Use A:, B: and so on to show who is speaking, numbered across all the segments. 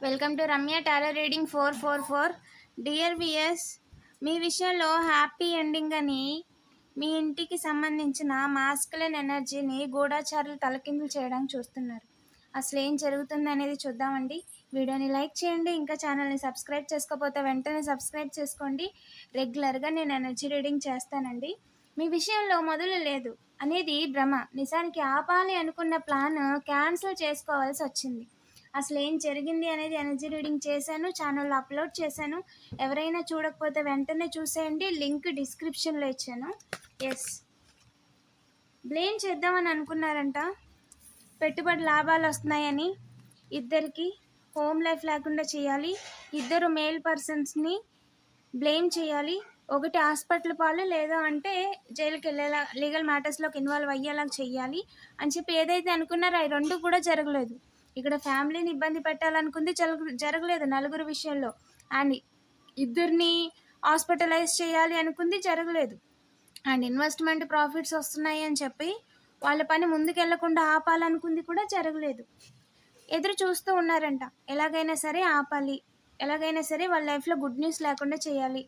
A: Welcome to Ramya tarot reading 444. Dear viewers, మీ విషయంలో happy ending అని మీ ఇంటికి సంబంధించిన మాస్కులైన్ ఎనర్జీని గూఢాచారులు తలకిందులు చేయడానికి చూస్తున్నారు. అసలు ఏం జరుగుతుంది అనేది చూద్దామండి. వీడియోని లైక్ చేయండి. ఇంకా ఛానల్ని సబ్స్క్రైబ్ చేసుకోకపోతే వెంటనే సబ్స్క్రైబ్ చేసుకోండి. రెగ్యులర్గా నేను ఎనర్జీ రీడింగ్ చేస్తానండి. మీ విషయంలో మొదలు లేదు అనేది భ్రమ. నిజానికి ఆపాలి అనుకున్న ప్లాన్ క్యాన్సిల్ చేసుకోవాల్సి వచ్చింది. అసలు ఏం జరిగింది అనేది ఎనర్జీ రీడింగ్ చేశాను, ఛానల్లో అప్లోడ్ చేశాను. ఎవరైనా చూడకపోతే వెంటనే చూసేయండి. లింక్ డిస్క్రిప్షన్లో ఇచ్చాను. ఎస్, బ్లేమ్ చేద్దామని అనుకున్నారంట. పెట్టుబడి లాభాలు వస్తున్నాయని ఇద్దరికి హోమ్ లైఫ్ లేకుండా చేయాలి. ఇద్దరు మేల్ పర్సన్స్ని బ్లేమ్ చేయాలి. ఒకటి హాస్పిటల్ పాలు, లేదా అంటే జైలుకి వెళ్ళేలా, లీగల్ మ్యాటర్స్లోకి ఇన్వాల్వ్ అయ్యేలా చెయ్యాలి అని చెప్పి ఏదైతే అనుకున్నారో అవి రెండు కూడా జరగలేదు. ఇక్కడ ఫ్యామిలీని ఇబ్బంది పెట్టాలనుకుంది, జరగలేదు నలుగురు విషయంలో. అండ్ ఇద్దరిని హాస్పిటలైజ్ చేయాలి అనుకుంది, జరగలేదు. అండ్ ఇన్వెస్ట్మెంట్ ప్రాఫిట్స్ వస్తున్నాయి అని చెప్పి వాళ్ళ పని ముందుకెళ్లకుండా ఆపాలనుకుంది కూడా జరగలేదు. ఎదురు చూస్తూ ఉన్నారంట. ఎలాగైనా సరే ఆపాలి, ఎలాగైనా సరే వాళ్ళ లైఫ్లో గుడ్ న్యూస్ లేకుండా చేయాలి.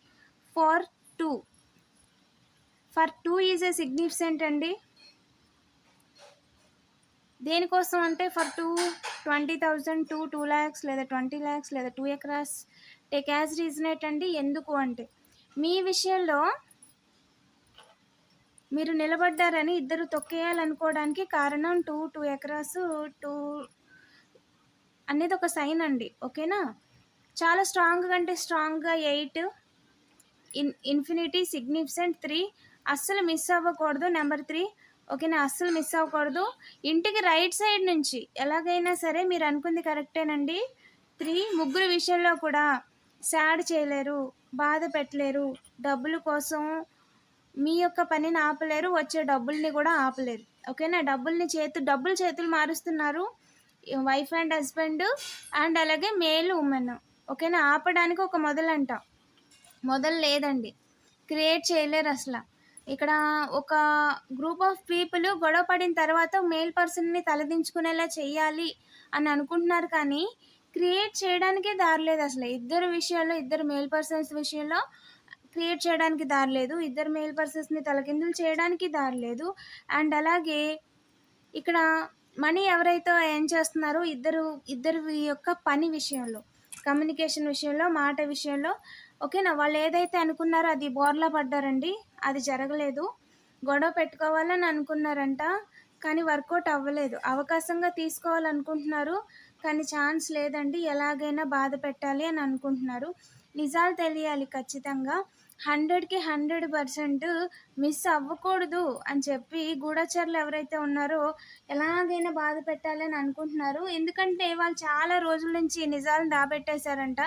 A: For two is a significant అండి. దేనికోసం అంటే ఫర్ 20,000 to 2 lakhs లేదా 20 lakhs లేదా 2 acres టేక్ యాజ్ రీజనేట్ అండి. ఎందుకు అంటే మీ విషయంలో మీరు నిలబడ్డారని ఇద్దరు తొక్కేయాలనుకోవడానికి కారణం 2 acres 2 అనేది ఒక సైన్ అండి. ఓకేనా? చాలా స్ట్రాంగ్ అంటే స్ట్రాంగ్గా 8 ఇన్ఫినిటీ సిగ్నిఫికెంట్ 3 అస్సలు మిస్ అవ్వకూడదు. నెంబర్ 3 ఓకేనా, అస్సలు మిస్ అవ్వకూడదు. ఇంటికి రైట్ సైడ్ నుంచి ఎలాగైనా సరే మీరు అనుకుంది కరెక్టేనండి. 3 ముగ్గురు విషయంలో కూడా సాడ్ చేయలేరు, బాధ పెట్టలేరు, డబ్బుల కోసం మీ యొక్క పనిని ఆపలేరు, వచ్చే డబ్బుల్ని కూడా ఆపలేరు. ఓకేనా? డబ్బులు చేతులు మారుస్తున్నారు వైఫ్ అండ్ హస్బెండ్, అండ్ అలాగే మేల్ ఉమెన్. ఓకేనా? ఆపడానికి ఒక మొదలు లేదండి, క్రియేట్ చేయలేరు అసలు. ఇక్కడ ఒక గ్రూప్ ఆఫ్ పీపుల్ గొడవ పడిన తర్వాత మేల్ పర్సన్ని తలదించుకునేలా చెయ్యాలి అని అనుకుంటున్నారు, కానీ క్రియేట్ చేయడానికే దారి లేదు అసలు. ఇద్దరు మేల్ పర్సన్స్ విషయంలో క్రియేట్ చేయడానికి దారి లేదు. ఇద్దరు మేల్ పర్సన్స్ని తలకిందులు చేయడానికి దారి లేదు. అండ్ అలాగే ఇక్కడ మనీ ఎవరైతే ఎర్న్ చేస్తున్నారో ఇద్దరు యొక్క పని విషయంలో, కమ్యూనికేషన్ విషయంలో, మాట విషయంలో, ఓకేనా, వాళ్ళు ఏదైతే అనుకున్నారో అది బోర్లా పడ్డారండి. అది జరగలేదు. గొడవ పెట్టుకోవాలని అనుకున్నారంట, కానీ వర్కౌట్ అవ్వలేదు. అవకాశంగా తీసుకోవాలనుకుంటున్నారు, కానీ ఛాన్స్ లేదండి. ఎలాగైనా బాధ పెట్టాలి అని అనుకుంటున్నారు. నిజాలు తెలియాలి ఖచ్చితంగా. 100కి 100% మిస్ అవ్వకూడదు అని చెప్పి గూఢచారులు ఎవరైతే ఉన్నారో ఎలాగైనా బాధ పెట్టాలని అనుకుంటున్నారు. ఎందుకంటే వాళ్ళు చాలా రోజుల నుంచి నిజాలను దాబెట్టేశారంట.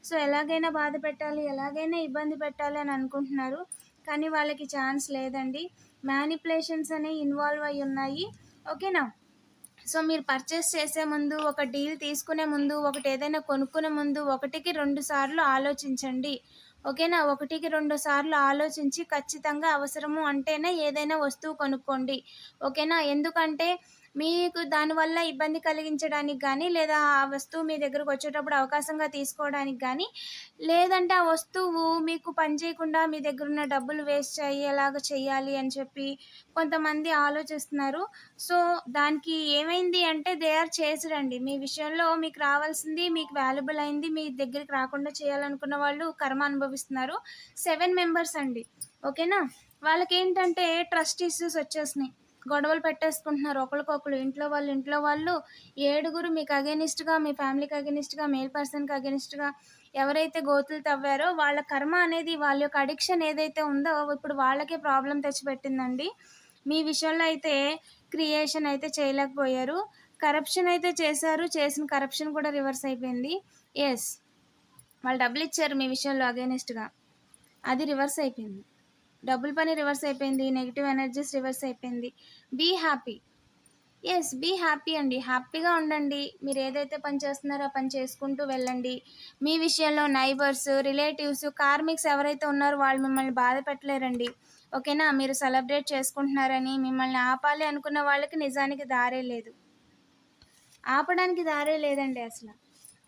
A: సో ఎలాగైనా బాధ పెట్టాలి, ఎలాగైనా ఇబ్బంది పెట్టాలి అని అనుకుంటున్నారు, కానీ వాళ్ళకి ఛాన్స్ లేదండి. మ్యానిపులేషన్స్ అనేవి ఇన్వాల్వ్ అయి ఉన్నాయి. ఓకేనా? సో మీరు పర్చేస్ చేసే ముందు, ఒక డీల్ తీసుకునే ముందు, ఒకటి ఏదైనా కొనుక్కునే ముందు 1కి 2 సార్లు ఆలోచించండి. ఓకేనా? 1కి 2 సార్లు ఆలోచించి ఖచ్చితంగా అవసరము అంటేనే ఏదైనా వస్తువు కొనుక్కోండి. ఓకేనా? ఎందుకంటే మీకు దానివల్ల ఇబ్బంది కలిగించడానికి కానీ, లేదా ఆ వస్తువు మీ దగ్గరకు వచ్చేటప్పుడు అవకాశంగా తీసుకోవడానికి కానీ, లేదంటే ఆ వస్తువు మీకు పని చేయకుండా మీ దగ్గర ఉన్న డబ్బులు వేస్ట్ అయ్యేలాగా చేయాలి అని చెప్పి కొంతమంది ఆలోచిస్తున్నారు. సో దానికి ఏమైంది అంటే దే ఆర్ చేస్డ్ అండి. మీ విషయంలో మీకు రావాల్సింది, మీకు వాల్యుబుల్ అయింది మీ దగ్గరికి రాకుండా చేయాలనుకున్న వాళ్ళు కర్మ అనుభవిస్తున్నారు. 7 మెంబర్స్ అండి. ఓకేనా? వాళ్ళకి ఏంటంటే ట్రస్ట్ ఇష్యూస్ వచ్చేసినాయి. గొడవలు పెట్టేసుకుంటున్నారు ఒకరికొకరు. ఇంట్లో వాళ్ళు 7 మీకు అగెనిస్ట్గా, మీ ఫ్యామిలీకి అగెనిస్ట్గా, మేల్ పర్సన్కి అగెనిస్ట్గా ఎవరైతే గోతులు తవ్వారో వాళ్ళ కర్మ అనేది, వాళ్ళ యొక్క అడిక్షన్ ఏదైతే ఉందో ఇప్పుడు వాళ్ళకే ప్రాబ్లం తెచ్చిపెట్టిందండి. మీ విషయంలో అయితే క్రియేషన్ అయితే చేయలేకపోయారు, కరప్షన్ అయితే చేశారు. చేసిన కరప్షన్ కూడా రివర్స్ అయిపోయింది. ఎస్, వాళ్ళు డబ్బులు ఇచ్చారు మీ విషయంలో అగెనిస్ట్గా, అది రివర్స్ అయిపోయింది. డబ్బుల పని రివర్స్ అయిపోయింది, నెగిటివ్ ఎనర్జీస్ రివర్స్ అయిపోయింది. Be happy. Yes, be happy అండి. హ్యాపీగా ఉండండి. మీరు ఏదైతే పని చేస్తున్నారో ఆ పని చేసుకుంటూ వెళ్ళండి. మీ విషయంలో నైబర్స్, రిలేటివ్స్, కార్మిక్స్ ఎవరైతే ఉన్నారో వాళ్ళు మిమ్మల్ని బాధ పెట్టలేరండి. ఓకేనా? మీరు సెలబ్రేట్ చేసుకుంటున్నారని మిమ్మల్ని ఆపాలి అనుకున్న వాళ్ళకి నిజానికి దారే లేదు, ఆపడానికి దారే లేదండి అసలు.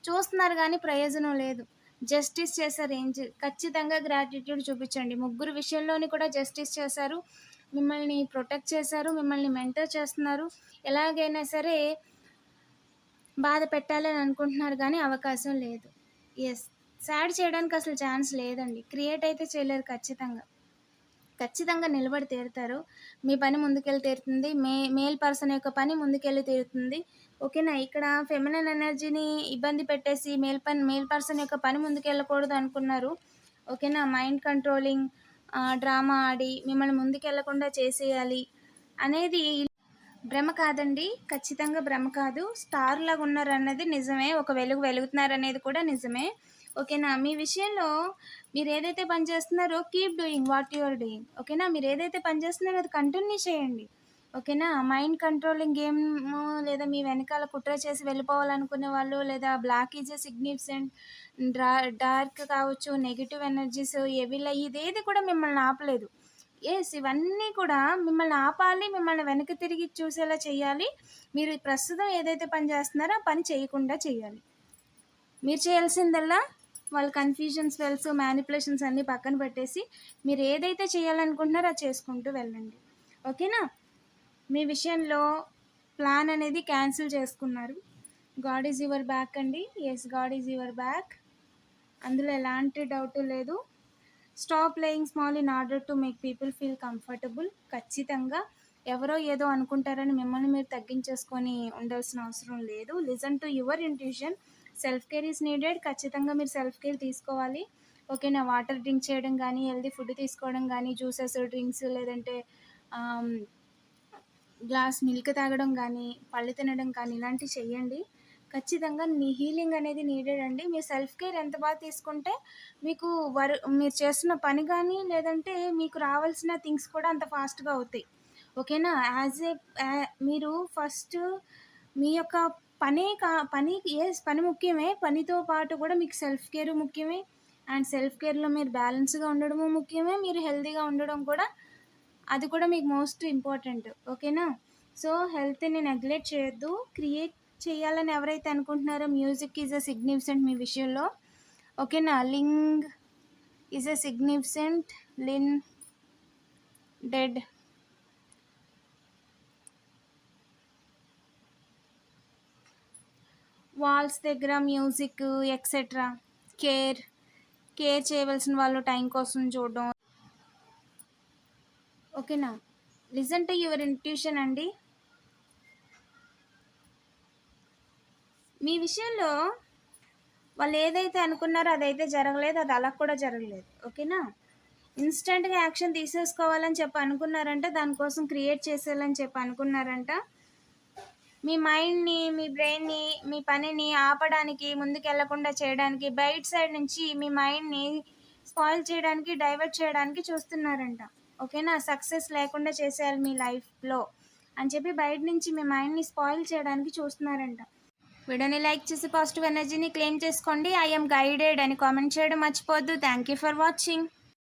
A: చూస్తున్నారు కానీ ప్రయోజనం లేదు. జస్టిస్ చేసే రేంజ్. ఖచ్చితంగా గ్రాటిట్యూడ్ చూపించండి. ముగ్గురు విషయంలోని కూడా జస్టిస్ చేశారు. మిమ్మల్ని ప్రొటెక్ట్ చేశారు. మిమ్మల్ని మెంటర్ చేస్తున్నారు. ఎలాగైనా సరే బాధ పెట్టాలని అనుకుంటున్నారు కానీ అవకాశం లేదు. యెస్. సాడ్ చేయడానికి అసలు ఛాన్స్ లేదండి. క్రియేట్ అయితే చేయలేరు ఖచ్చితంగా. ఖచ్చితంగా నిలబడి తీరుతారు. మీ పని ముందుకెళ్ళి తీరుతుంది. మేల్ పర్సన్ యొక్క పని ముందుకెళ్ళి తీరుతుంది. ఓకేనా? ఇక్కడ ఫెమినిన్ ఎనర్జీని ఇబ్బంది పెట్టేసి మేల్ పర్సన్ యొక్క పని ముందుకెళ్ళకూడదు అనుకున్నారు. ఓకేనా? మైండ్ కంట్రోలింగ్ డ్రామా ఆడి మిమ్మల్ని ముందుకెళ్ళకుండా చేసేయాలి అనేది భ్రమ కాదండి. ఖచ్చితంగా భ్రమ కాదు. స్టార్ లాగా ఉన్నారన్నది నిజమే. ఒక వెలుగు వెలుగుతున్నారనేది కూడా నిజమే. ఓకేనా? మీ విషయంలో మీరు ఏదైతే పని చేస్తున్నారో keep doing what you are doing. ఓకేనా? మీరు ఏదైతే పని చేస్తున్నారో అది కంటిన్యూ చేయండి. ఓకేనా? మైండ్ కంట్రోలింగ్ గేమ్ లేదా మీ వెనకాల కుట్ర చేసి వెళ్ళిపోవాలనుకునే వాళ్ళు, లేదా black is a significant dark కావచ్చు, నెగిటివ్ ఎనర్జీస్ ఎవిల్ ఇదేది కూడా మిమ్మల్ని ఆపలేదు. ఇవన్నీ కూడా మిమ్మల్ని ఆపాలి, మిమ్మల్ని వెనక్కి తిరిగి చూసేలా చేయాలి. మీరు ప్రస్తుతం ఏదైతే పని చేస్తున్నారో ఆ పని చేయకుండా చేయాలి. మీరు చేయాల్సిందల్లా వాళ్ళ కన్ఫ్యూజన్ స్పెల్స్, మ్యానిపులేషన్స్ అన్నీ పక్కన పెట్టేసి మీరు ఏదైతే చేయాలనుకుంటున్నారో అది చేసుకుంటూ వెళ్ళండి. ఓకేనా? మీ విషయంలో ప్లాన్ అనేది క్యాన్సిల్ చేసుకున్నారు. గాడ్ ఈజ్ యువర్ బ్యాక్ అండి. Yes, God is your back. అందులో ఎలాంటి డౌట్ లేదు. Stop playing small in order to make people feel comfortable. ఖచ్చితంగా ఎవరో ఏదో అనుకుంటారని మిమ్మల్ని మీరు తగ్గించేసుకొని ఉండాల్సిన అవసరం లేదు. Listen to your intuition. Self care is needed. ఖచ్చితంగా మీరు సెల్ఫ్ కేర్ తీసుకోవాలి. ఓకేనా? వాటర్ డ్రింక్ చేయడం కానీ, హెల్దీ ఫుడ్ తీసుకోవడం కానీ, జ్యూసెస్, డ్రింక్స్, లేదంటే గ్లాస్ మిల్క్ తాగడం కానీ, పళ్ళు తినడం కానీ ఇలాంటివి చెయ్యండి. ఖచ్చితంగా హీలింగ్ అనేది నీడెడ్ అండి. మీ సెల్ఫ్ కేర్ ఎంత బాగా తీసుకుంటే మీకు మీరు చేస్తున్న పని కానీ, లేదంటే మీకు రావాల్సిన థింగ్స్ కూడా అంత ఫాస్ట్గా అవుతాయి. ఓకేనా? మీరు ఫస్ట్ మీ యొక్క పని ముఖ్యమే. పనితో పాటు కూడా మీకు సెల్ఫ్ కేర్ ముఖ్యమే. అండ్ సెల్ఫ్ కేర్లో మీరు బ్యాలెన్స్గా ఉండడము ముఖ్యమే. మీరు హెల్తీగా ఉండడం కూడా, అది కూడా మీకు మోస్ట్ ఇంపార్టెంట్. ఓకేనా? సో హెల్త్ని నెగ్లెక్ట్ చేయొద్దు. క్రియేట్ చేయాలని ఎవరైతే అనుకుంటున్నారో మ్యూజిక్ ఈజ్ ఎ సిగ్నిఫికెంట్ మీ విషయంలో. ఓకేనా? లింగ్ ఈజ్ ఎ సిగ్నిఫికెంట్. లిన్ డెడ్. వాల్స్ దగ్గర మ్యూజిక్ ఎక్సెట్రా. కేర్ చేయవలసిన వాళ్ళు టైం కోసం చూడడం. ఓకేనా? లిజన్ టు యువర్ ఇంట్యూషన్ అండి. మీ విషయంలో వాళ్ళు ఏదైతే అనుకున్నారో అదైతే జరగలేదు. అది అలా కూడా జరగలేదు. ఓకేనా? ఇన్స్టెంట్గా యాక్షన్ తీసేసుకోవాలని చెప్పి అనుకున్నారంట. దానికోసం క్రియేట్ చేసేయాలని చెప్పి అనుకున్నారంట. మీ మైండ్ని, మీ బ్రెయిన్ని, మీ పనిని ఆపడానికి, ముందుకెళ్లకుండా చేయడానికి, బయట సైడ్ నుంచి మీ మైండ్ని స్పాయిల్ చేయడానికి, డైవర్ట్ చేయడానికి చూస్తున్నారంట. ఓకేనా? సక్సెస్ లేకుండా చేసేయాలి మీ లైఫ్లో అని చెప్పి బయట నుంచి మీ మైండ్ని స్పాయిల్ చేయడానికి చూస్తున్నారంట. వీడియోని లైక్ చేసి పాజిటివ్ ఎనర్జీని క్లెయిమ్ చేసుకోండి. ఐఎమ్ గైడెడ్ అని కామెంట్ చేయడం మర్చిపోవద్దు. Thank you for watching.